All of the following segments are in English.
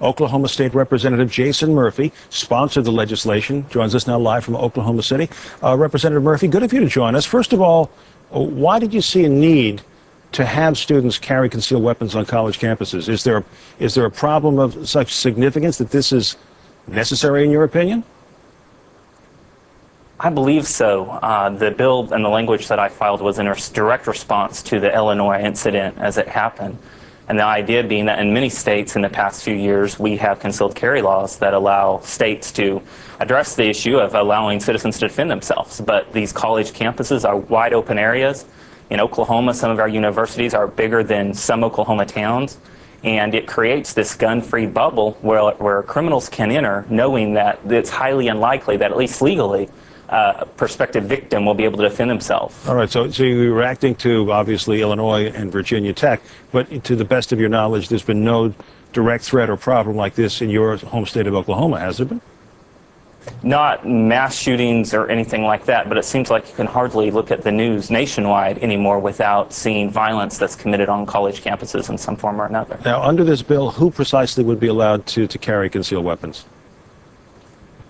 Oklahoma State Representative Jason Murphey sponsored the legislation. Joins us now live from Oklahoma City. Representative Murphey, good of you to join us. First of all, why did you see a need to have students carry concealed weapons on college campuses? Is there a problem of such significance that this is necessary in your opinion? I believe so. The bill and the language that I filed was in a direct response to the Illinois incident as it happened. And the idea being that in many states in the past few years, we have concealed carry laws that allow states to address the issue of allowing citizens to defend themselves. But these college campuses are wide open areas. In Oklahoma, some of our universities are bigger than some Oklahoma towns. And it creates this gun-free bubble where criminals can enter knowing that it's highly unlikely that, at least legally, a prospective victim will be able to defend themselves. All right, so you're reacting to, obviously, Illinois and Virginia Tech, but to the best of your knowledge, there's been no direct threat or problem like this in your home state of Oklahoma, has there been? Not mass shootings or anything like that, but it seems like you can hardly look at the news nationwide anymore without seeing violence that's committed on college campuses in some form or another. Now, under this bill, who precisely would be allowed to carry concealed weapons?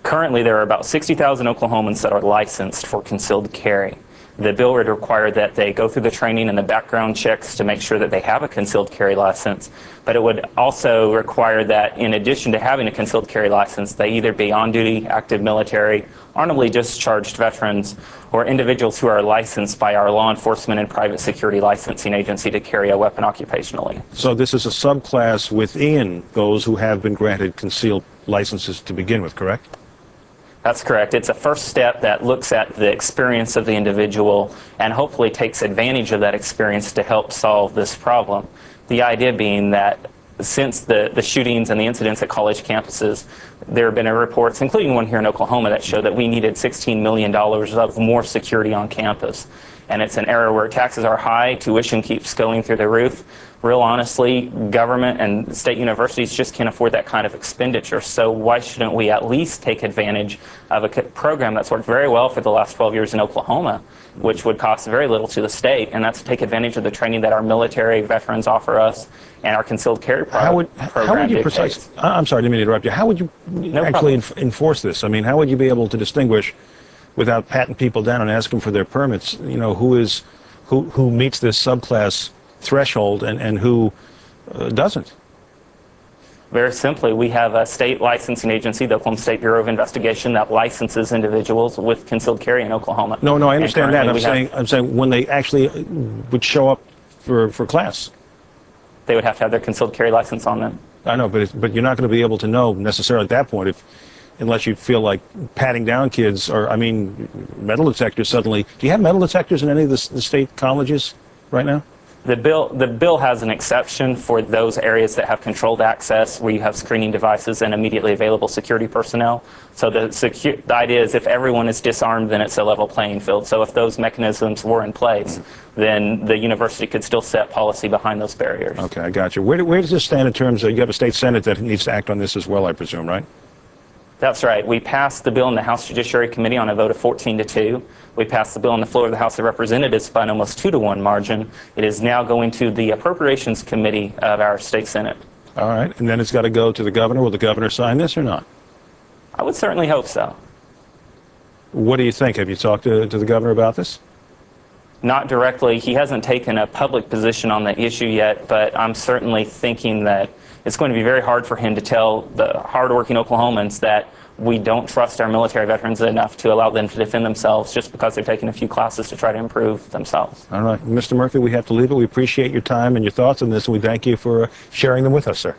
Currently, there are about 60,000 Oklahomans that are licensed for concealed carry. The bill would require that they go through the training and the background checks to make sure that they have a concealed carry license, but it would also require that in addition to having a concealed carry license, they either be on duty, active military, honorably discharged veterans, or individuals who are licensed by our law enforcement and private security licensing agency to carry a weapon occupationally. So this is a subclass within those who have been granted concealed licenses to begin with, correct? That's correct. It's a first step that looks at the experience of the individual and hopefully takes advantage of that experience to help solve this problem. The idea being that since the shootings and the incidents at college campuses, there have been reports, including one here in Oklahoma, that show that we needed $16 million of more security on campus. And it's an era where taxes are high, tuition keeps going through the roof. Real honestly, government and state universities just can't afford that kind of expenditure. So why shouldn't we at least take advantage of a program that's worked very well for the last 12 years in Oklahoma, which would cost very little to the state, and that's to take advantage of the training that our military veterans offer us and our concealed carry program. How would you precisely, I'm sorry, I didn't mean to interrupt you. How would you enforce this? I mean, how would you be able to distinguish, without patting people down and asking for their permits, you know, who meets this subclass threshold and who doesn't? Very simply, we have a state licensing agency, the Oklahoma State Bureau of Investigation, that licenses individuals with concealed carry in Oklahoma. No, I understand that. I'm saying when they actually would show up for class, they would have to have their concealed carry license on them. I know, but you're not going to be able to know necessarily at that point unless you feel like patting down kids, or, I mean, metal detectors suddenly. Do you have metal detectors in any of the state colleges right now? The bill has an exception for those areas that have controlled access, where you have screening devices and immediately available security personnel. So the idea is if everyone is disarmed, then it's a level playing field. So if those mechanisms were in place, then the university could still set policy behind those barriers. Okay, I got you. Where does this stand in terms of, you have a state senate that needs to act on this as well, I presume, right? That's right. We passed the bill in the House Judiciary Committee on a vote of 14-2. We passed the bill on the floor of the House of Representatives by an almost 2-to-1 margin. It is now going to the Appropriations Committee of our state Senate. All right, and then it's got to go to the governor. Will the governor sign this or not? I would certainly hope so. What do you think? Have you talked to the governor about this? Not directly. He hasn't taken a public position on the issue yet, but I'm certainly thinking that it's going to be very hard for him to tell the hardworking Oklahomans that we don't trust our military veterans enough to allow them to defend themselves just because they've taken a few classes to try to improve themselves. All right. Mr. Murphy, we have to leave it. We appreciate your time and your thoughts on this, and we thank you for sharing them with us, sir.